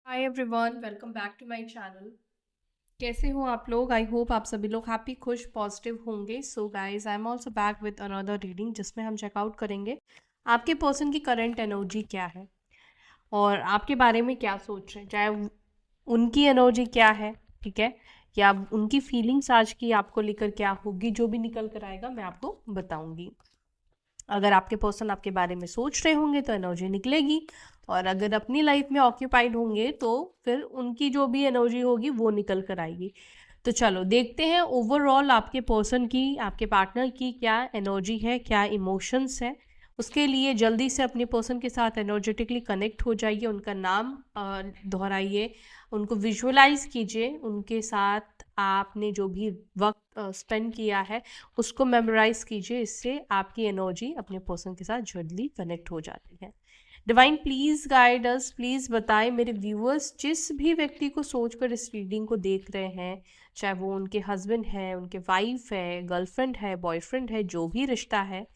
Hi everyone, welcome back to my channel. कैसे हो आप लोग? आई होप आप सभी लोग हैप्पी, खुश, पॉजिटिव होंगे। So guys, I am also back with another reading जिसमें हम चेकआउट करेंगे आपके पर्सन की करंट एनर्जी क्या है और आपके बारे में क्या सोच रहे हैं, चाहे उनकी एनर्जी क्या है, ठीक है, या उनकी फीलिंग्स आज की आपको लेकर क्या होगी। जो भी निकल कर आएगा मैं आपको बताऊंगी। अगर आपके पर्सन आपके बारे में सोच रहे होंगे तो एनर्जी निकलेगी, और अगर अपनी लाइफ में ऑक्यूपाइड होंगे तो फिर उनकी जो भी एनर्जी होगी वो निकल कर आएगी। तो चलो देखते हैं ओवरऑल आपके पर्सन की, आपके पार्टनर की क्या एनर्जी है, क्या इमोशंस है। उसके लिए जल्दी से अपने पर्सन के साथ एनर्जेटिकली कनेक्ट हो जाइए, उनका नाम दोहराइए, उनको विजुअलाइज कीजिए, उनके साथ आपने जो भी वक्त स्पेंड किया है उसको मेमोराइज कीजिए। इससे आपकी एनर्जी अपने पर्सन के साथ जल्दी कनेक्ट हो जाती है। Divine please guide us, please बताएं मेरे व्यूअर्स, जिस भी व्यक्ति को सोचकर इस रीडिंग को देख रहे हैं, चाहे वो उनके हस्बैंड है, उनके वाइफ है, गर्लफ्रेंड है, बॉयफ्रेंड है, जो भी रिश्ता है,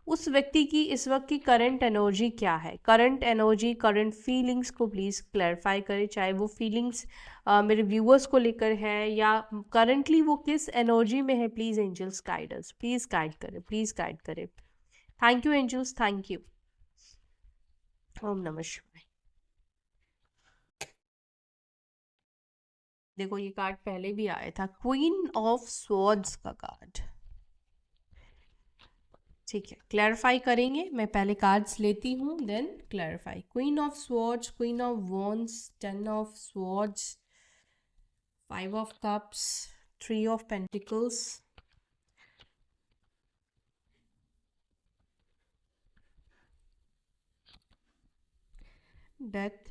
उस व्यक्ति की इस वक्त की करंट एनर्जी क्या है। करंट एनर्जी, करंट फीलिंग्स को प्लीज क्लैरिफाई करें, चाहे वो फीलिंग्स मेरे व्यूअर्स को लेकर है या करंटली वो किस एनर्जी में है। Please angels guide us, please guide करें, प्लीज गाइड करें। Thank you angels, thank you. ओम नमः शिवाय। देखो ये कार्ड पहले भी आया था, क्वीन ऑफ स्वॉर्ड्स का कार्ड। ठीक है, क्लैरिफाई करेंगे। मैं पहले कार्ड्स लेती हूँ then clarify. Queen of swords, queen of wands, ten of swords, five of cups, three of pentacles, death,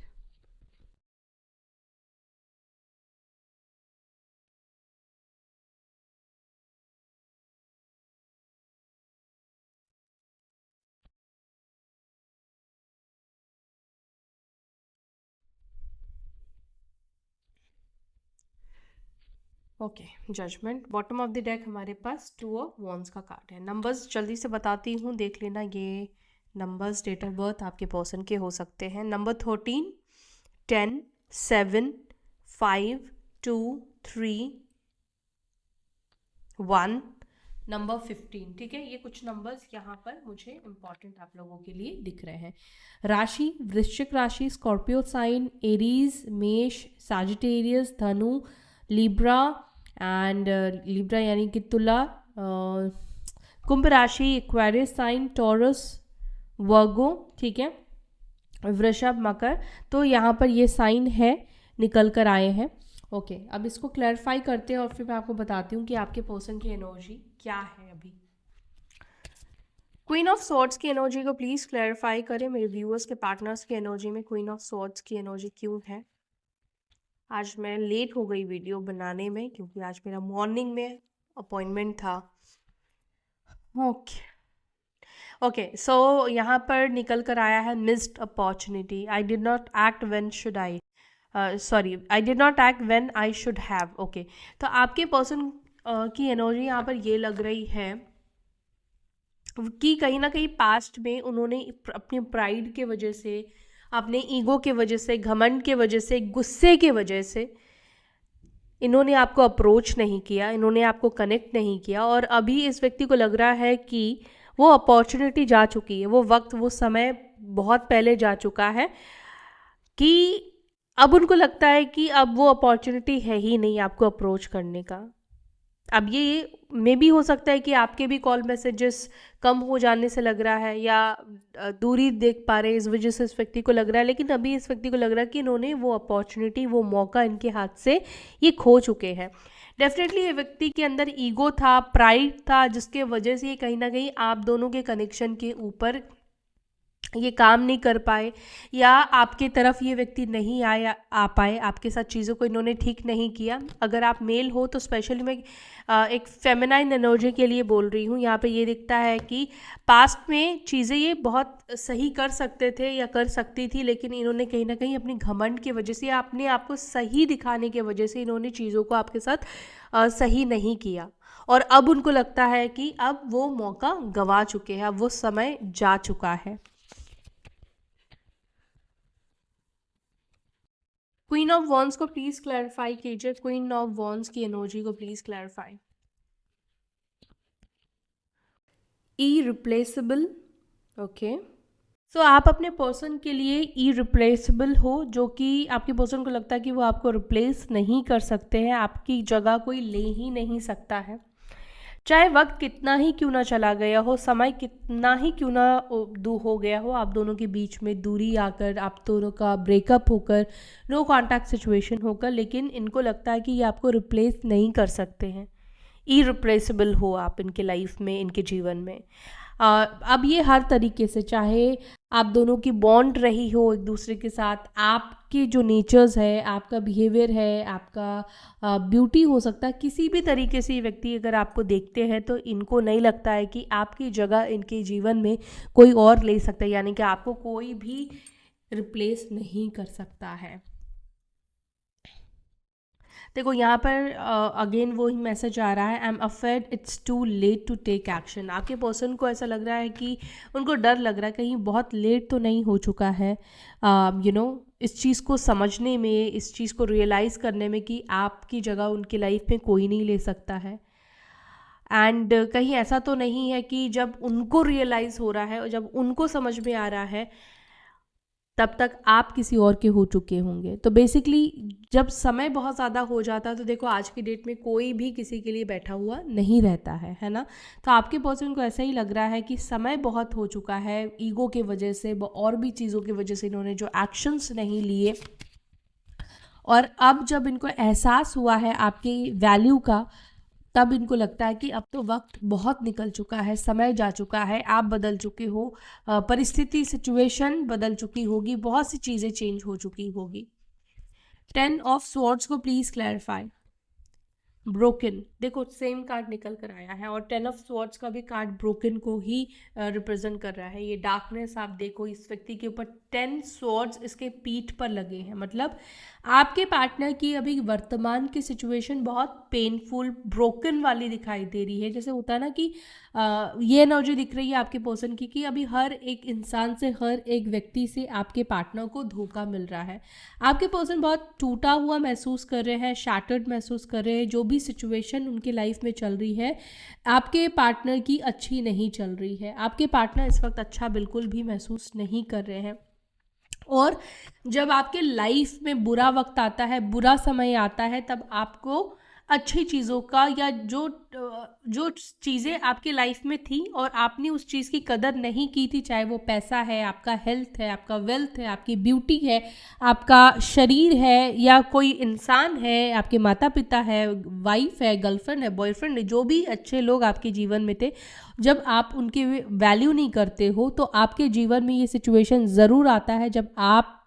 okay, judgement. Bottom of the deck हमारे पास टू ऑफ वॉन्ड्स का कार्ड है। नंबर्स जल्दी से बताती हूँ, देख लेना। ये नंबर्स डेट ऑफ बर्थ आपके पर्सन के हो सकते हैं। Number 13, 10, 7, 5, 2, 3, 1, number 15। ठीक है, ये कुछ नंबर्स यहाँ पर मुझे इंपॉर्टेंट आप लोगों के लिए दिख रहे हैं। राशि वृश्चिक राशि, स्कॉर्पियो साइन, एरीज, मेष, साजिटेरियस, धनु, लिब्रा एंड लिब्रा यानी कि तुला, कुंभ राशि, एक्वेरियस साइन, टॉरस, वर्गो, ठीक है, वृषभ, मकर। तो यहाँ पर ये साइन है, निकल कर आए हैं। ओके, अब इसको क्लैरिफाई करते हैं और फिर मैं आपको बताती हूँ कि आपके पर्सन की एनर्जी क्या है अभी। क्वीन ऑफ सॉर्ड्स की एनर्जी को प्लीज क्लैरिफाई करें। मेरे व्यूअर्स के पार्टनर्स की एनर्जी में क्वीन ऑफ सॉर्ड्स की एनर्जी क्यों है। आज मैं लेट हो गई वीडियो बनाने में क्योंकि आज मेरा मॉर्निंग में अपॉइंटमेंट था। ओके ओके, सो यहाँ पर निकल कर आया है missed opportunity. I did not act when should I, sorry, I did not act when I should have. Okay, तो आपके पर्सन की एनर्जी यहाँ पर ये लग रही है कि कहीं ना कहीं पास्ट में उन्होंने अपनी प्राइड के वजह से, अपने ईगो के वजह से, घमंड के वजह से, गुस्से के वजह से इन्होंने आपको अप्रोच नहीं किया, इन्होंने आपको कनेक्ट नहीं किया। और अभी इस व्यक्ति को लग रहा है कि वो अपॉर्चुनिटी जा चुकी है, वो वक्त, वो समय बहुत पहले जा चुका है, कि अब उनको लगता है कि अब वो अपॉर्चुनिटी है ही नहीं आपको अप्रोच करने का। अब ये मे भी हो सकता है कि आपके भी कॉल मैसेजेस कम हो जाने से लग रहा है, या दूरी देख पा रहे हैं इस वजह से इस व्यक्ति को लग रहा है। लेकिन अभी इस व्यक्ति को लग रहा है कि इन्होंने वो अपॉर्चुनिटी, वो मौका इनके हाथ से ये खो चुके हैं। डेफिनेटली ये व्यक्ति के अंदर ईगो था, प्राइड था, जिसके वजह से ये कहीं ना कहीं आप दोनों के कनेक्शन के ऊपर ये काम नहीं कर पाए, या आपके तरफ ये व्यक्ति नहीं आया, आ पाए, आपके साथ चीज़ों को इन्होंने ठीक नहीं किया। अगर आप मेल हो तो स्पेशली मैं एक फेमिनाइन एनर्जी के लिए बोल रही हूँ। यहाँ पे ये दिखता है कि पास्ट में चीज़ें ये बहुत सही कर सकते थे या कर सकती थी, लेकिन इन्होंने कहीं ना कहीं अपनी घमंड की वजह से या अपने आप को सही दिखाने की वजह से इन्होंने चीज़ों को आपके साथ सही नहीं किया। और अब उनको लगता है कि अब वो मौका गंवा चुके हैं, अब वो समय जा चुका है। क्वीन ऑफ वॉन्ड्स को प्लीज क्लैरिफाई कीजिए, क्वीन ऑफ वॉन्ड्स की एनर्जी को please clarify. Irreplaceable, okay. So आप अपने पर्सन के लिए इरिप्लेसेबल हो, जो कि आपके पर्सन को लगता है कि वो आपको रिप्लेस नहीं कर सकते हैं, आपकी जगह कोई ले ही नहीं सकता है। चाहे वक्त कितना ही क्यों ना चला गया हो, समय कितना ही क्यों ना हो गया हो, आप दोनों के बीच में दूरी आकर, आप दोनों का ब्रेकअप होकर, नो कॉन्टैक्ट सिचुएशन होकर, लेकिन इनको लगता है कि ये आपको रिप्लेस नहीं कर सकते हैं। इरिप्लेसेबल हो आप इनके लाइफ में, इनके जीवन में। अब ये हर तरीके से, चाहे आप दोनों की बॉन्ड रही हो एक दूसरे के साथ, आपके जो नेचर्स है, आपका बिहेवियर है, आपका ब्यूटी हो सकता है, किसी भी तरीके से ये व्यक्ति अगर आपको देखते हैं तो इनको नहीं लगता है कि आपकी जगह इनके जीवन में कोई और ले सकता है, यानी कि आपको कोई भी रिप्लेस नहीं कर सकता है। देखो यहाँ पर अगेन वही मैसेज आ रहा है, I am afraid it's too late to take action. आपके पर्सन को ऐसा लग रहा है कि उनको डर लग रहा है कहीं बहुत लेट तो नहीं हो चुका है इस चीज़ को समझने में, इस चीज़ को रियलाइज़ करने में कि आपकी जगह उनकी लाइफ में कोई नहीं ले सकता है। एंड कहीं ऐसा तो नहीं है कि जब उनको रियलाइज़ हो रहा है और जब उनको समझ में आ रहा है तब तक आप किसी और के हो चुके होंगे। तो बेसिकली जब समय बहुत ज़्यादा हो जाता है तो देखो आज की डेट में कोई भी किसी के लिए बैठा हुआ नहीं रहता है ना। तो आपके पर्सन को ऐसा ही लग रहा है कि समय बहुत हो चुका है, ईगो के वजह से और भी चीज़ों की वजह से इन्होंने जो एक्शंस नहीं लिए, और अब जब इनको एहसास हुआ है आपकी वैल्यू का, तब इनको लगता है कि अब तो वक्त बहुत निकल चुका है, समय जा चुका है, आप बदल चुके हो, परिस्थिति सिचुएशन बदल चुकी होगी, बहुत सी चीज़ें चेंज हो चुकी होगी। 10 ऑफ स्वॉर्ड्स को प्लीज़ क्लैरिफाई। ब्रोकन, देखो सेम कार्ड निकल कर आया है और 10 ऑफ स्वॉर्ड्स का भी कार्ड ब्रोकन को ही रिप्रेजेंट कर रहा है। ये डार्कनेस आप देखो इस व्यक्ति के ऊपर 10 स्वॉर्ड्स इसके पीठ पर लगे हैं, मतलब आपके पार्टनर की अभी वर्तमान की सिचुएशन बहुत पेनफुल, ब्रोकन वाली दिखाई दे रही है। जैसे होता है ना कि ये एनर्जी दिख रही है आपके पर्सन की कि अभी हर एक इंसान से, हर एक व्यक्ति से आपके पार्टनर को धोखा मिल रहा है। आपके पर्सन बहुत टूटा हुआ महसूस कर रहे हैं, शैटर्ड महसूस कर रहे हैं। जो भी सिचुएशन उनके लाइफ में चल रही है आपके पार्टनर की अच्छी नहीं चल रही है। आपके पार्टनर इस वक्त अच्छा बिल्कुल भी महसूस नहीं कर रहे हैं। और जब आपके लाइफ में बुरा वक्त आता है, बुरा समय आता है, तब आपको अच्छी चीज़ों का, या जो चीज़ें आपकी लाइफ में थी और आपने उस चीज़ की कदर नहीं की थी, चाहे वो पैसा है, आपका हेल्थ है, आपका वेल्थ है, आपकी ब्यूटी है, आपका शरीर है, या कोई इंसान है, आपके माता पिता है, वाइफ है, गर्लफ्रेंड है, बॉयफ्रेंड है, जो भी अच्छे लोग आपके जीवन में थे, जब आप उनकी वैल्यू नहीं करते हो तो आपके जीवन में ये सिचुएशन ज़रूर आता है जब आप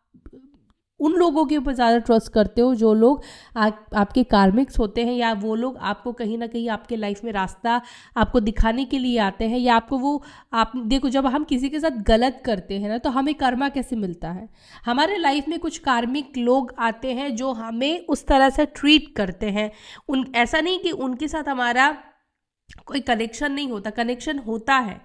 उन लोगों के ऊपर ज़्यादा ट्रस्ट करते हो जो लोग आपके कार्मिक्स होते हैं, या वो लोग आपको कहीं ना कहीं आपके लाइफ में रास्ता आपको दिखाने के लिए आते हैं, या आपको वो, आप देखो जब हम किसी के साथ गलत करते हैं ना तो हमें कर्मा कैसे मिलता है। हमारे लाइफ में कुछ कार्मिक लोग आते हैं जो हमें उस तरह से ट्रीट करते हैं। ऐसा नहीं कि उनके साथ हमारा कोई कनेक्शन नहीं होता, कनेक्शन होता है,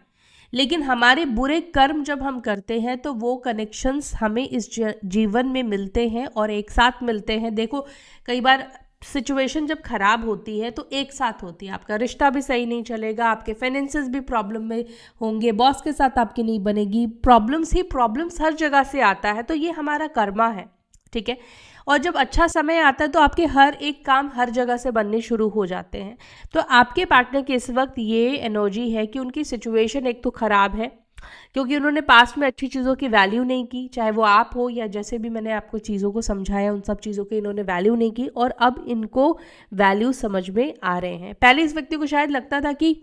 लेकिन हमारे बुरे कर्म जब हम करते हैं तो वो कनेक्शंस हमें इस जीवन में मिलते हैं और एक साथ मिलते हैं। देखो कई बार सिचुएशन जब खराब होती है तो एक साथ होती है, आपका रिश्ता भी सही नहीं चलेगा, आपके फाइनेंसेस भी प्रॉब्लम में होंगे, बॉस के साथ आपकी नहीं बनेगी, प्रॉब्लम्स ही प्रॉब्लम्स हर जगह से आता है। तो ये हमारा कर्मा है, ठीक है। और जब अच्छा समय आता है तो आपके हर एक काम हर जगह से बनने शुरू हो जाते हैं। तो आपके पार्टनर की इस वक्त ये एनर्जी है कि उनकी सिचुएशन एक तो ख़राब है क्योंकि उन्होंने पास्ट में अच्छी चीज़ों की वैल्यू नहीं की, चाहे वो आप हो या जैसे भी मैंने आपको चीज़ों को समझाया, उन सब चीज़ों की इन्होंने वैल्यू नहीं की और अब इनको वैल्यू समझ में आ रहे हैं। पहले इस व्यक्ति को शायद लगता था कि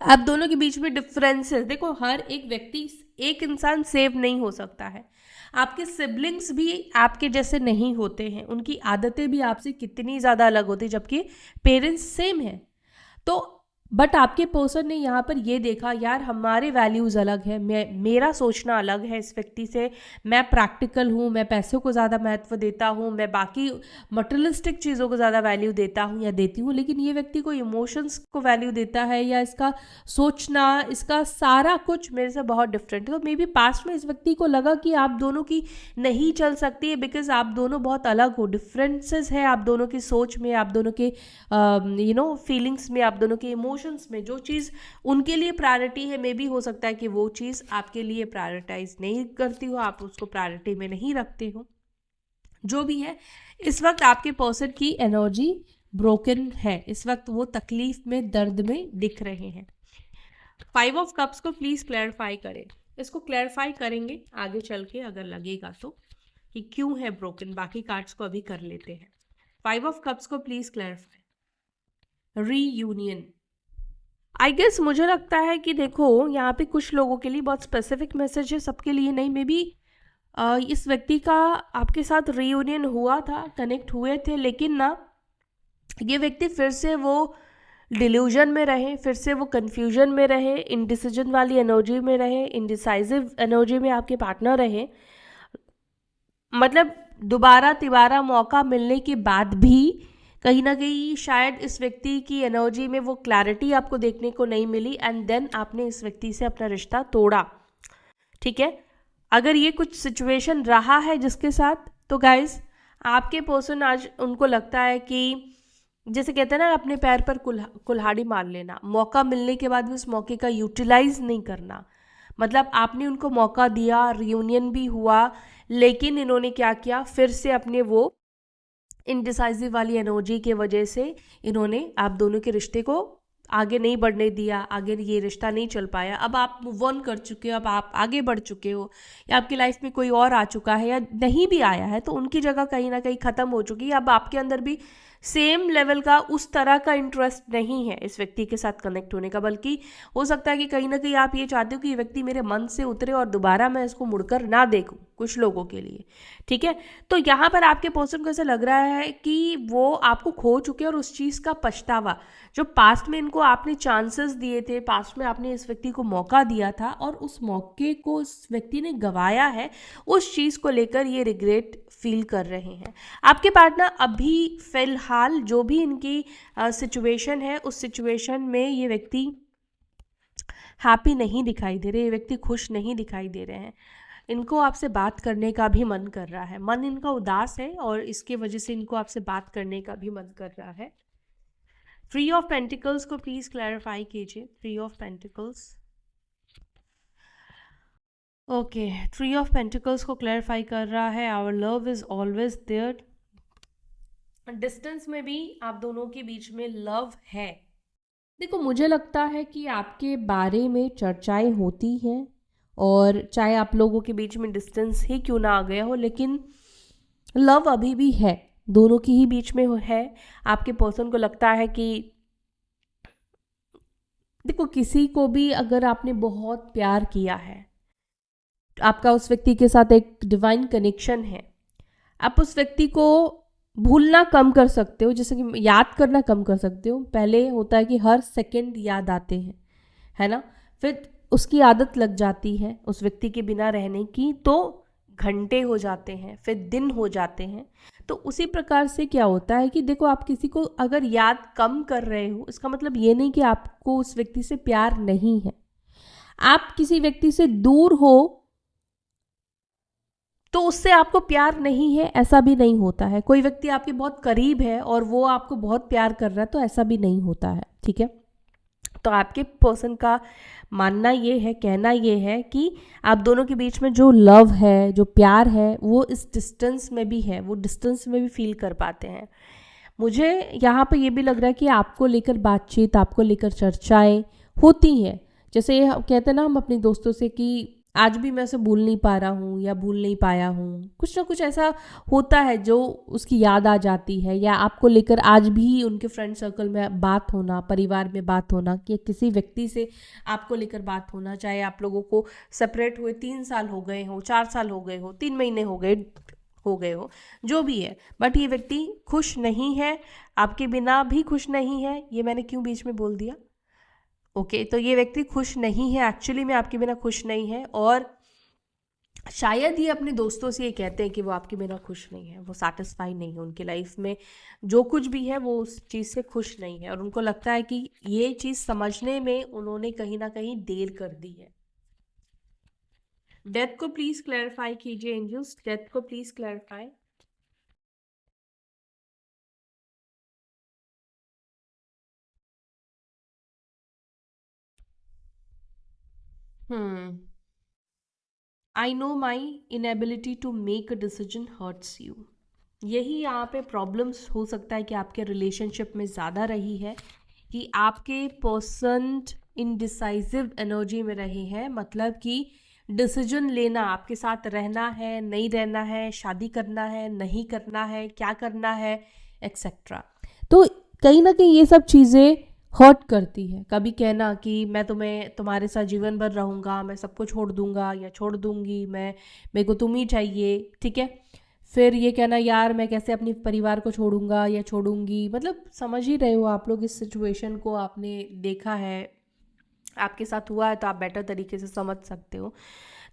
आप दोनों के बीच में डिफरेंसेस, देखो हर एक व्यक्ति, एक इंसान सेव नहीं हो सकता है। आपके सिबलिंग्स भी आपके जैसे नहीं होते हैं, उनकी आदतें भी आपसे कितनी ज़्यादा अलग होती, जबकि पेरेंट्स सेम हैं। तो बट आपके पर्सन ने यहाँ पर ये देखा, यार हमारे वैल्यूज़ अलग है, मेरा सोचना अलग है इस व्यक्ति से, मैं प्रैक्टिकल हूँ, मैं पैसों को ज़्यादा महत्व देता हूँ, मैं बाकी मटेरियलिस्टिक चीज़ों को ज़्यादा वैल्यू देता हूँ या देती हूँ, लेकिन ये व्यक्ति को इमोशंस को वैल्यू देता है, या इसका सोचना, इसका सारा कुछ मेरे से बहुत डिफरेंट है। तो मे बी पास्ट में इस व्यक्ति को लगा कि आप दोनों की नहीं चल सकती है, बिकॉज आप दोनों बहुत अलग हो, डिफरेंसेस है आप दोनों की सोच में, आप दोनों के फीलिंग्स में, आप दोनों के इमोशंस में। जो चीज़ उनके लिए प्रायोरिटी है, मे बी हो सकता है कि वो चीज़ आपके लिए प्रायोरिटाइज नहीं करती हो, आप उसको प्रायोरिटी में नहीं रखते हो। जो भी है, इस वक्त आपके पर्सन की एनर्जी ब्रोकन है, इस वक्त वो तकलीफ में, दर्द में दिख रहे हैं। 5 ऑफ कप्स को प्लीज क्लैरिफाई करें, इसको क्लैरिफाई करेंगे आगे चल के अगर लगेगा तो कि क्यों है ब्रोकन। बाकी कार्ड्स को अभी कर लेते हैं। 5 ऑफ कप्स को please clarify. Reunion, I guess मुझे लगता है कि देखो यहाँ पे कुछ लोगों के लिए बहुत स्पेसिफिक मैसेज है, सबके लिए नहीं। मे बी इस व्यक्ति का आपके साथ रीयूनियन हुआ था, कनेक्ट हुए थे, लेकिन ना ये व्यक्ति फिर से वो डिल्यूजन में रहे, फिर से वो कन्फ्यूजन में रहे, इनडिसीजन वाली एनर्जी में रहे, इनडिसाइसिव एनर्जी में आपके पार्टनर रहे। मतलब दोबारा तिबारा मौका मिलने के बाद भी कहीं ना कहीं शायद इस व्यक्ति की एनर्जी में वो क्लैरिटी आपको देखने को नहीं मिली, एंड देन आपने इस व्यक्ति से अपना रिश्ता तोड़ा। ठीक है, अगर ये कुछ सिचुएशन रहा है जिसके साथ, तो गाइज आपके पर्सन आज उनको लगता है कि जैसे कहते हैं ना, अपने पैर पर कुल्हाड़ी मार लेना, मौका मिलने के बाद भी उस मौके का यूटिलाइज नहीं करना। मतलब आपने उनको मौका दिया, रियूनियन भी हुआ, लेकिन इन्होंने क्या किया, फिर से अपने वो इनडिसाइसिव वाली एनर्जी के वजह से इन्होंने आप दोनों के रिश्ते को आगे नहीं बढ़ने दिया, आगे ये रिश्ता नहीं चल पाया। अब आप मूव ऑन कर चुके हो, अब आप आगे बढ़ चुके हो, या आपकी लाइफ में कोई और आ चुका है, या नहीं भी आया है तो उनकी जगह कहीं ना कहीं ख़त्म हो चुकी है। अब आपके अंदर भी सेम लेवल का उस तरह का इंटरेस्ट नहीं है इस व्यक्ति के साथ कनेक्ट होने का, बल्कि हो सकता है कि कहीं ना कहीं आप ये चाहते हो कि ये व्यक्ति मेरे मन से उतरे और दोबारा मैं इसको मुड़कर ना देखूं, कुछ लोगों के लिए। ठीक है, तो यहाँ पर आपके पर्सन को ऐसा लग रहा है कि वो आपको खो चुके हैं, और उस चीज़ का पछतावा, जो पास्ट में इनको आपने चांसेस दिए थे, पास्ट में आपने इस व्यक्ति को मौका दिया था और उस मौके को उस व्यक्ति ने गंवाया है, उस चीज़ को लेकर ये रिग्रेट फील कर रहे हैं। आपके पार्टनर अभी फिलहाल जो भी इनकी सिचुएशन है, उस सिचुएशन में ये व्यक्ति हैप्पी नहीं दिखाई दे रहे, ये व्यक्ति खुश नहीं दिखाई दे रहे हैं। इनको आपसे बात करने का भी मन कर रहा है, मन इनका उदास है और इसके वजह से इनको आपसे बात करने का भी मन कर रहा है। 3 ऑफ पेंटिकल्स को प्लीज क्लैरिफाई कीजिए। 3 of pentacles, okay, 3 of pentacles को क्लैरिफाई कर रहा है, our love is always there. Distance में भी आप दोनों के बीच में लव है। देखो मुझे लगता है कि आपके बारे में चर्चाएं होती हैं, और चाहे आप लोगों के बीच में डिस्टेंस ही क्यों ना आ गया हो, लेकिन लव अभी भी है, दोनों की ही बीच में है। आपके पर्सन को लगता है कि देखो किसी को भी अगर आपने बहुत प्यार किया है, आपका उस व्यक्ति के साथ एक डिवाइन कनेक्शन है, आप उस व्यक्ति को भूलना कम कर सकते हो, जैसे कि याद करना कम कर सकते हो। पहले होता है कि हर सेकंड याद आते हैं, है ना, फिर उसकी आदत लग जाती है उस व्यक्ति के बिना रहने की, तो घंटे हो जाते हैं, फिर दिन हो जाते हैं। तो उसी प्रकार से क्या होता है कि देखो आप किसी को अगर याद कम कर रहे हो, इसका मतलब ये नहीं कि आपको उस व्यक्ति से प्यार नहीं है। आप किसी व्यक्ति से दूर हो तो उससे आपको प्यार नहीं है, ऐसा भी नहीं होता है। कोई व्यक्ति आपके बहुत करीब है और वो आपको बहुत प्यार कर रहा है, तो ऐसा भी नहीं होता है। ठीक है, तो आपके पर्सन का मानना ये है, कहना ये है कि आप दोनों के बीच में जो लव है, जो प्यार है, वो इस डिस्टेंस में भी है, वो डिस्टेंस में भी फील कर पाते हैं। मुझे यहाँ पे ये भी लग रहा है कि आपको लेकर बातचीत, आपको लेकर चर्चाएं होती हैं। जैसे कहते हैं ना हम अपने दोस्तों से कि आज भी मैं उसे भूल नहीं पा रहा हूँ या भूल नहीं पाया हूँ, कुछ ना कुछ ऐसा होता है जो उसकी याद आ जाती है। या आपको लेकर आज भी उनके फ्रेंड सर्कल में बात होना, परिवार में बात होना, कि किसी व्यक्ति से आपको लेकर बात होना, चाहे आप लोगों को सेपरेट हुए 3 साल हो गए हो, 4 साल हो गए हो, 3 महीने हो गए हो, जो भी है, बट ये व्यक्ति खुश नहीं है, आपके बिना भी खुश नहीं है। ये मैंने क्यों बीच में बोल दिया, ओके, तो ये व्यक्ति खुश नहीं है, एक्चुअली में आपके बिना खुश नहीं है, और शायद ये अपने दोस्तों से ये कहते हैं कि वो आपके बिना खुश नहीं है, वो सेटिस्फाई नहीं है, उनकी लाइफ में जो कुछ भी है वो उस चीज़ से खुश नहीं है, और उनको लगता है कि ये चीज़ समझने में उन्होंने कहीं ना कहीं देर कर दी है। डेथ को प्लीज क्लैरिफाई कीजिए एंजल्स, डेथ को please clarify. I know my inability to make a decision hurts you. यही यहाँ पे प्रॉब्लम्स हो सकता है कि आपके रिलेशनशिप में ज़्यादा रही है कि आपके पर्सन इनडिसाइसिव एनर्जी में रहे हैं, मतलब कि डिसीजन लेना, आपके साथ रहना है नहीं रहना है, शादी करना है नहीं करना है, क्या करना है, एक्सेट्रा। तो कहीं ना कहीं ये सब चीज़ें हर्ट करती है। कभी कहना कि मैं तुम्हारे साथ जीवन भर रहूँगा, मैं सबको छोड़ दूंगा या छोड़ दूंगी, मेरे को तुम ही चाहिए, ठीक है। फिर ये कहना यार मैं कैसे अपनी परिवार को छोड़ूंगा या छोड़ूंगी, मतलब समझ ही रहे हो आप लोग, इस सिचुएशन को आपने देखा है, आपके साथ हुआ है, तो आप बेटर तरीके से समझ सकते हो।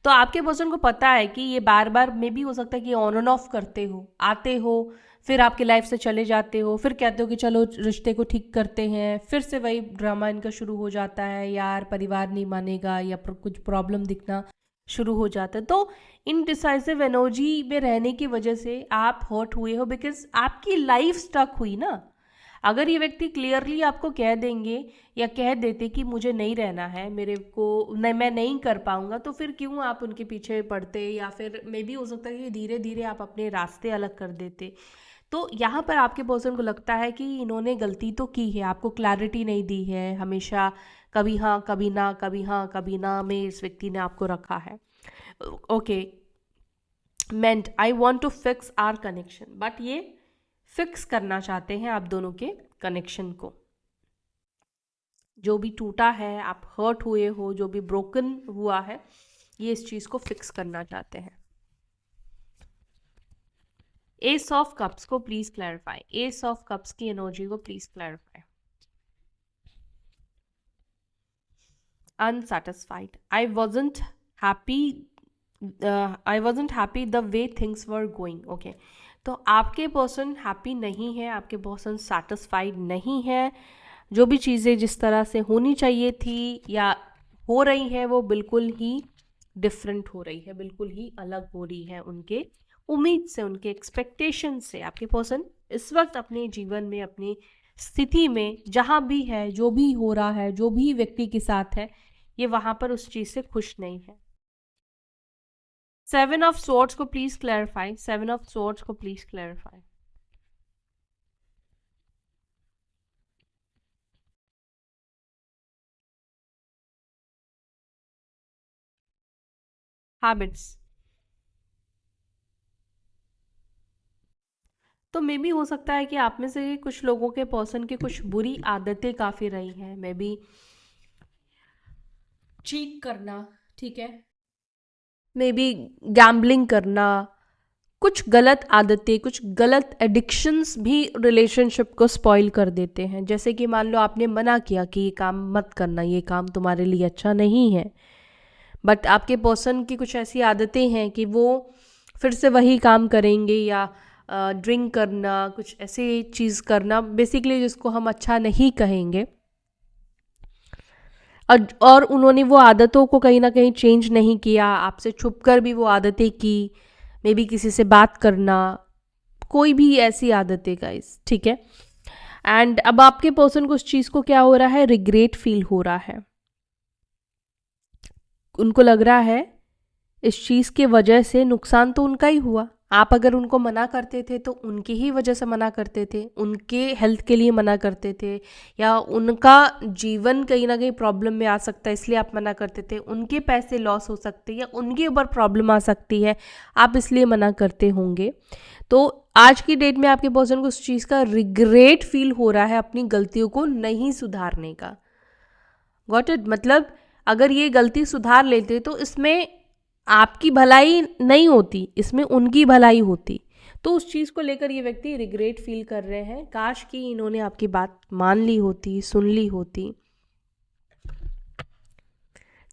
तो आपके पर्सन को पता है कि ये बार बार में भी हो सकता है कि ऑन एंड ऑफ करते हो, आते हो, फिर आपकी लाइफ से चले जाते हो, फिर कहते हो कि चलो रिश्ते को ठीक करते हैं, फिर से वही ड्रामा इनका शुरू हो जाता है, यार परिवार नहीं मानेगा या कुछ प्रॉब्लम दिखना शुरू हो जाता है। तो इनडिसाइसिव एनर्जी में रहने की वजह से आप हर्ट हुए हो, बिकॉज आपकी लाइफ स्टक हुई ना। अगर ये व्यक्ति क्लियरली आपको कह देंगे या कह देते कि मुझे नहीं रहना है, मेरे को नहीं, मैं नहीं कर पाऊंगा, तो फिर क्यों आप उनके पीछे पड़ते, या फिर मे भी हो सकता है कि धीरे धीरे आप अपने रास्ते अलग कर देते। तो यहाँ पर आपके पर्सन को लगता है कि इन्होंने गलती तो की है, आपको क्लैरिटी नहीं दी है, हमेशा कभी हाँ कभी ना, कभी हाँ कभी ना में इस व्यक्ति ने आपको रखा है। ओके, मेंट I want to fix our connection, but ये फिक्स करना चाहते हैं आप दोनों के कनेक्शन को। जो भी टूटा है, आप हर्ट हुए हो, जो भी ब्रोकन हुआ है, ये इस चीज़ को फिक्स करना चाहते हैं। एस ऑफ कप्स को please clarify, S of cups की एनर्जी को please clarify. Unsatisfied, I wasn't happy, I wasn't happy the way things were going. Okay, तो आपके पर्सन हैप्पी नहीं है, आपके पर्सन सेटिस्फाइड नहीं है, जो भी चीज़ें जिस तरह से होनी चाहिए थी या हो रही है वो बिल्कुल ही डिफरेंट हो रही है, बिल्कुल ही अलग हो रही है उनके उम्मीद से, उनके एक्सपेक्टेशन से। आपके पर्सन इस वक्त अपने जीवन में, अपनी स्थिति में, जहाँ भी है, जो भी हो रहा है, जो भी व्यक्ति के साथ है, ये वहाँ पर उस चीज़ से खुश नहीं है। सेवन ऑफ स्वॉर्ड्स को please clarify, seven of swords को प्लीज क्लैरिफाई। हैबिट्स, तो मे बी हो सकता है कि आप में से कुछ लोगों के पर्सन की कुछ बुरी आदतें काफ़ी रही हैं, मे बी चीट करना, ठीक है, मे बी गैम्बलिंग करना, कुछ गलत आदतें, कुछ गलत एडिक्शंस भी रिलेशनशिप को स्पॉइल कर देते हैं। जैसे कि मान लो आपने मना किया कि ये काम मत करना, ये काम तुम्हारे लिए अच्छा नहीं है, बट आपके पर्सन की कुछ ऐसी आदतें हैं कि वो फिर से वही काम करेंगे, या ड्रिंक करना, कुछ ऐसी चीज़ करना बेसिकली जिसको हम अच्छा नहीं कहेंगे, और उन्होंने वो आदतों को कहीं ना कहीं चेंज नहीं किया, आपसे छुप कर भी वो आदतें की, मे बी किसी से बात करना, कोई भी ऐसी आदतें गाइस, ठीक है। एंड अब आपके पर्सन को उस चीज़ को क्या हो रहा है, रिग्रेट फील हो रहा है। उनको लग रहा है इस चीज़ के वजह से नुकसान तो उनका ही हुआ। आप अगर उनको मना करते थे तो उनकी ही वजह से मना करते थे, उनके हेल्थ के लिए मना करते थे, या उनका जीवन कहीं ना कहीं प्रॉब्लम में आ सकता है इसलिए आप मना करते थे, उनके पैसे लॉस हो सकते हैं या उनके ऊपर प्रॉब्लम आ सकती है, आप इसलिए मना करते होंगे। तो आज की डेट में आपके पर्सन को उस चीज़ का रिग्रेट फील हो रहा है, अपनी गलतियों को नहीं सुधारने का। गॉट इट, मतलब अगर ये गलती सुधार लेते तो इसमें आपकी भलाई नहीं होती, इसमें उनकी भलाई होती। तो उस चीज़ को लेकर ये व्यक्ति रिग्रेट फील कर रहे हैं, काश कि इन्होंने आपकी बात मान ली होती, सुन ली होती।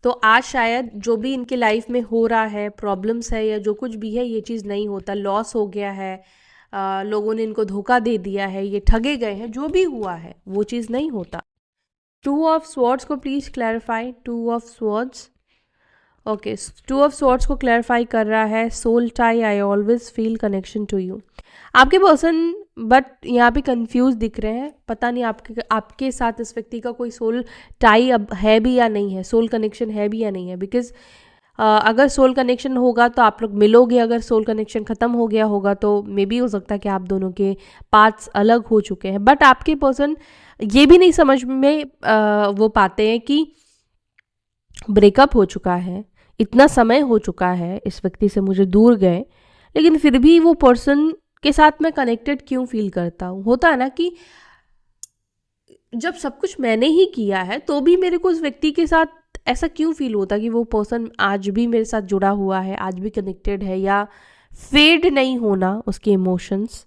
तो आज शायद जो भी इनके लाइफ में हो रहा है, प्रॉब्लम्स है या जो कुछ भी है, ये चीज़ नहीं होता, लॉस हो गया है, लोगों ने इनको धोखा दे दिया है, ये ठगे गए हैं, जो भी हुआ है वो चीज़ नहीं होता। टू ऑफ स्वॉर्ड्स को please clarify. Two of swords, okay, two of swords को क्लैरिफाई कर रहा है soul tie, I always feel connection to you. आपके पर्सन बट यहाँ पे कंफ्यूज दिख रहे हैं, पता नहीं आपके साथ इस व्यक्ति का कोई सोल टाई अब है भी या नहीं है, सोल कनेक्शन है भी या नहीं है। बिकॉज अगर सोल कनेक्शन होगा तो आप लोग मिलोगे, अगर सोल कनेक्शन ख़त्म हो गया होगा तो मे बी हो सकता है कि आप दोनों के पाथ्स अलग हो चुके हैं। बट आपके पर्सन ये भी नहीं समझ में वो पाते हैं कि ब्रेकअप हो चुका है, इतना समय हो चुका है इस व्यक्ति से मुझे दूर गए, लेकिन फिर भी वो पर्सन के साथ मैं कनेक्टेड क्यों फील करता हूँ। होता है ना कि जब सब कुछ मैंने ही किया है तो भी मेरे को उस व्यक्ति के साथ ऐसा क्यों फील होता कि वो पर्सन आज भी मेरे साथ जुड़ा हुआ है, आज भी कनेक्टेड है, या फेड नहीं होना उसके इमोशंस।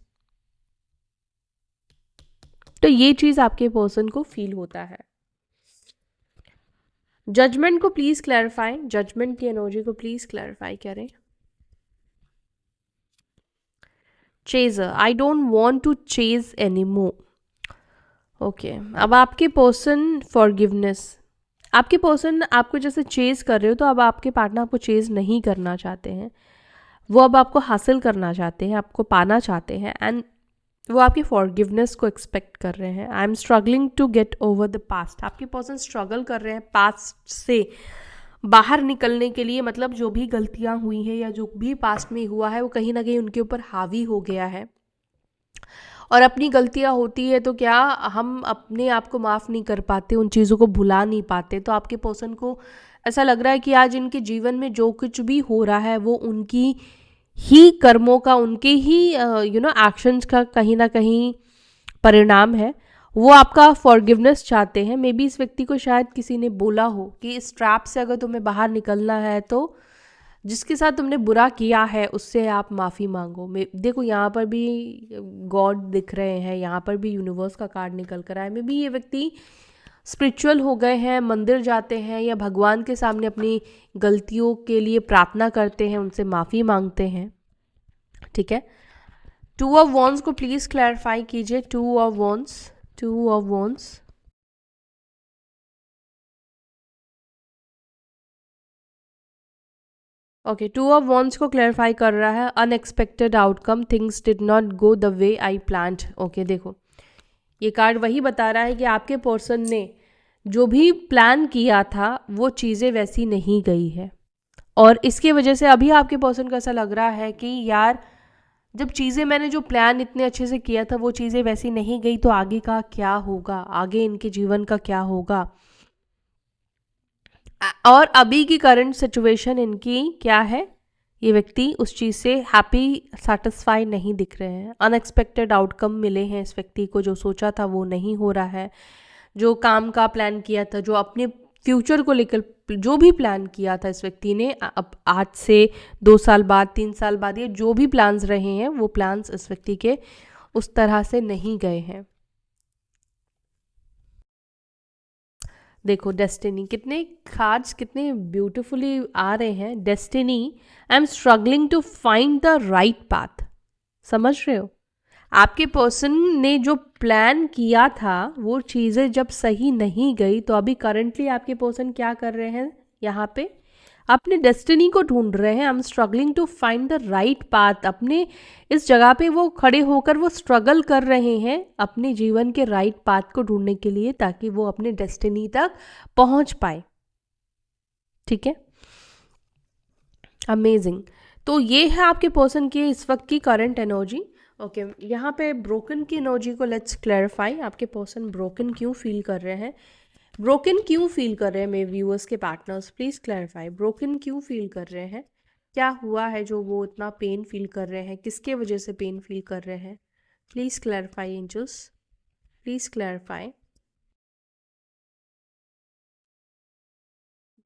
तो ये चीज़ आपके पर्सन को फील होता है। जजमेंट को प्लीज क्लैरिफाई, जजमेंट की एनर्जी को प्लीज क्लैरिफाई करें। Chaser, I don't want to chase anymore. Okay, अब आपके पर्सन फॉरगिवनेस, आपके पर्सन आपको जैसे चेज कर रहे हो तो अब आपके पार्टनर आपको चेज नहीं करना चाहते हैं, वो अब आपको हासिल करना चाहते हैं, आपको पाना चाहते हैं, एंड वो आपकी फॉरगिवनेस को एक्सपेक्ट कर रहे हैं। I am struggling to get over the past, आपके पर्सन स्ट्रगल कर रहे हैं पास्ट से बाहर निकलने के लिए। मतलब जो भी गलतियां हुई हैं या जो भी पास्ट में हुआ है वो कहीं ना कहीं उनके ऊपर हावी हो गया है, और अपनी गलतियां होती है तो क्या हम अपने आप को माफ़ नहीं कर पाते, उन चीज़ों को भुला नहीं पाते। तो आपके पर्सन को ऐसा लग रहा है कि आज इनके जीवन में जो कुछ भी हो रहा है वो उनकी ही कर्मों का, उनके ही एक्शंस का कहीं ना कहीं परिणाम है। वो आपका फॉरगिवनेस चाहते हैं। मे बी इस व्यक्ति को शायद किसी ने बोला हो कि इस ट्रैप से अगर तुम्हें बाहर निकलना है तो जिसके साथ तुमने बुरा किया है उससे आप माफ़ी मांगो। देखो यहाँ पर भी गॉड दिख रहे हैं, यहाँ पर भी यूनिवर्स का कार्ड निकल कर आया। मे बी ये व्यक्ति स्पिरिचुअल हो गए हैं, मंदिर जाते हैं या भगवान के सामने अपनी गलतियों के लिए प्रार्थना करते हैं, उनसे माफ़ी मांगते हैं। ठीक है, टू ऑफ वॉन्स को प्लीज़ क्लैरिफाई कीजिए। Two of wands, two of wands, okay, two of wands को क्लैरिफाई कर रहा है unexpected outcome, things did not go the way I planned. Okay, देखो ये कार्ड वही बता रहा है कि आपके पर्सन ने जो भी प्लान किया था वो चीज़ें वैसी नहीं गई है, और इसके वजह से अभी आपके पर्सन को ऐसा लग रहा है कि यार जब चीज़ें मैंने जो प्लान इतने अच्छे से किया था वो चीज़ें वैसी नहीं गई तो आगे का क्या होगा, आगे इनके जीवन का क्या होगा। और अभी की करंट सिचुएशन इनकी क्या है, ये व्यक्ति उस चीज़ से हैप्पी सेटिस्फाई नहीं दिख रहे हैं। अनएक्सपेक्टेड आउटकम मिले हैं इस व्यक्ति को, जो सोचा था वो नहीं हो रहा है, जो काम का प्लान किया था, जो अपने फ्यूचर को लेकर जो भी प्लान किया था इस व्यक्ति ने, अब आज से 2 साल बाद 3 साल बाद ये जो भी प्लान्स रहे हैं वो प्लान्स इस व्यक्ति के उस तरह से नहीं गए हैं। देखो डेस्टिनी, कितने कार्ड्स कितने ब्यूटिफुली आ रहे हैं। Destiny, I am struggling to find the right path. समझ रहे हो, आपके पर्सन ने जो प्लान किया था वो चीज़ें जब सही नहीं गई तो अभी करंटली आपके पर्सन क्या कर रहे हैं, यहाँ पे अपने डेस्टिनी को ढूंढ रहे हैं। I am struggling to find the right path. अपने इस जगह पे वो खड़े होकर वो स्ट्रगल कर रहे हैं अपने जीवन के राइट पाथ को ढूंढने के लिए, ताकि वो अपने डेस्टिनी तक पहुंच पाए। ठीक है, अमेजिंग। तो ये है आपके पर्सन की इस वक्त की करंट एनर्जी। ओके, यहाँ पे ब्रोकन की एनर्जी को लेट्स क्लैरिफाई। आपके पर्सन ब्रोकन क्यों फील कर रहे हैं, ब्रोकन क्यों फील कर रहे हैं मेरे व्यूअर्स के पार्टनर्स, प्लीज़ क्लैरिफाई। ब्रोकन क्यों फील कर रहे हैं, क्या हुआ है जो वो इतना पेन फील कर रहे हैं, किसके वजह से पेन फील कर रहे हैं, please clarify angels, please clarify.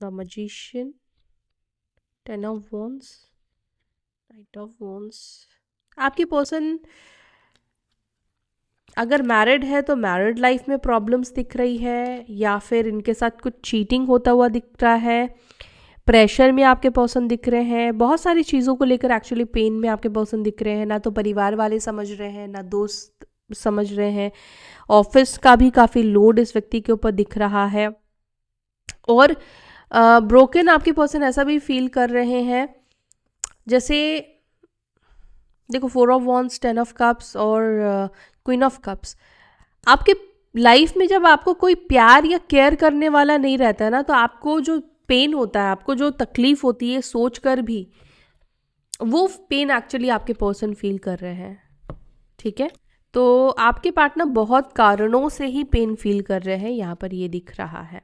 The magician, ten of wands, knight of wands. आपके पर्सन अगर मैरिड है तो मैरिड लाइफ में प्रॉब्लम्स दिख रही है, या फिर इनके साथ कुछ चीटिंग होता हुआ दिख रहा है, प्रेशर में आपके पर्सन दिख रहे हैं, बहुत सारी चीज़ों को लेकर एक्चुअली पेन में आपके पर्सन दिख रहे हैं। ना तो परिवार वाले समझ रहे हैं, ना दोस्त समझ रहे हैं। ऑफिस का भी काफ़ी लोड इस व्यक्ति के ऊपर दिख रहा है। और ब्रोकन आपके पर्सन ऐसा भी फील कर रहे हैं जैसे, देखो 4 ऑफ वॉन्ड्स, 10 ऑफ कप्स और क्वीन ऑफ कप्स। आपके लाइफ में जब आपको कोई प्यार या केयर करने वाला नहीं रहता है ना, तो आपको जो पेन होता है, आपको जो तकलीफ होती है सोच कर भी, वो पेन एक्चुअली आपके पर्सन फील कर रहे हैं। ठीक है, तो आपके पार्टनर बहुत कारणों से ही पेन फील कर रहे हैं, यहाँ पर ये दिख रहा है।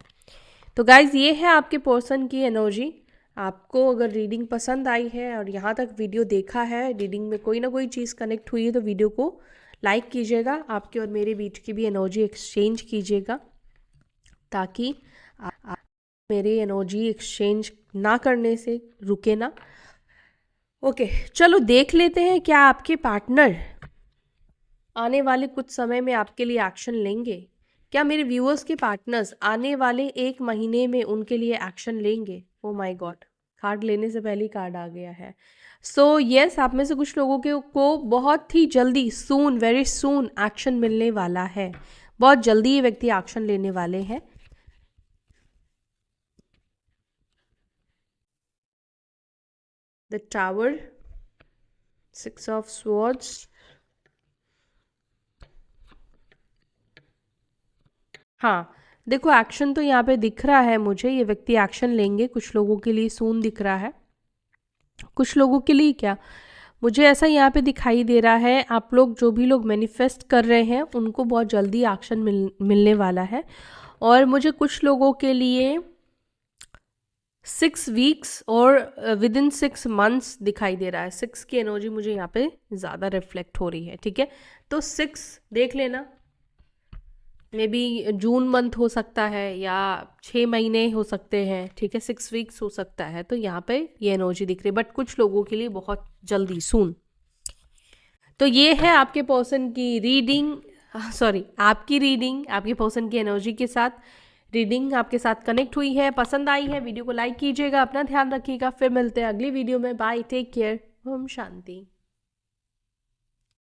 तो गाइज ये है आपके पर्सन की एनर्जी। आपको अगर रीडिंग पसंद आई है और यहाँ तक वीडियो देखा है, रीडिंग में कोई ना कोई चीज़ कनेक्ट हुई है, तो वीडियो को लाइक कीजिएगा। आपके और मेरे बीच की भी एनर्जी एक्सचेंज कीजिएगा, ताकि आप मेरी एनर्जी एक्सचेंज ना करने से रुके ना। ओके, चलो देख लेते हैं क्या आपके पार्टनर आने वाले कुछ समय में आपके लिए एक्शन लेंगे। क्या मेरे व्यूअर्स के पार्टनर्स आने वाले 1 महीने में उनके लिए एक्शन लेंगे? ओ माय गॉड, कार्ड लेने से पहले ही कार्ड आ गया है। सो यस, आप में से कुछ लोगों को बहुत ही जल्दी, सून, वेरी सून एक्शन मिलने वाला है। बहुत जल्दी ये व्यक्ति एक्शन लेने वाले हैं। The tower, 6 of swords. हाँ, देखो एक्शन तो यहाँ पे दिख रहा है मुझे, ये व्यक्ति एक्शन लेंगे। कुछ लोगों के लिए सून दिख रहा है, कुछ लोगों के लिए क्या, मुझे ऐसा यहाँ पे दिखाई दे रहा है, आप लोग जो भी लोग मैनिफेस्ट कर रहे हैं उनको बहुत जल्दी एक्शन मिलने वाला है। और मुझे कुछ लोगों के लिए 6 वीक्स और विद इन 6 मंथ्स दिखाई दे रहा है। 6 की एनर्जी मुझे यहाँ पे ज़्यादा रिफ्लेक्ट हो रही है। ठीक है, तो 6 देख लेना, मे बी जून मंथ हो सकता है या 6 महीने हो सकते हैं। ठीक है, 6 वीक्स हो सकता है। तो यहाँ पे ये एनर्जी दिख रही है, बट कुछ लोगों के लिए बहुत जल्दी, सून। तो ये है आपके पर्सन की रीडिंग, सॉरी आपकी रीडिंग, आपके पर्सन की एनर्जी के साथ रीडिंग आपके साथ कनेक्ट हुई है, पसंद आई है, वीडियो को लाइक कीजिएगा, अपना ध्यान रखिएगा। फिर मिलते हैं अगली वीडियो में। Bye, take care, Om Shanti.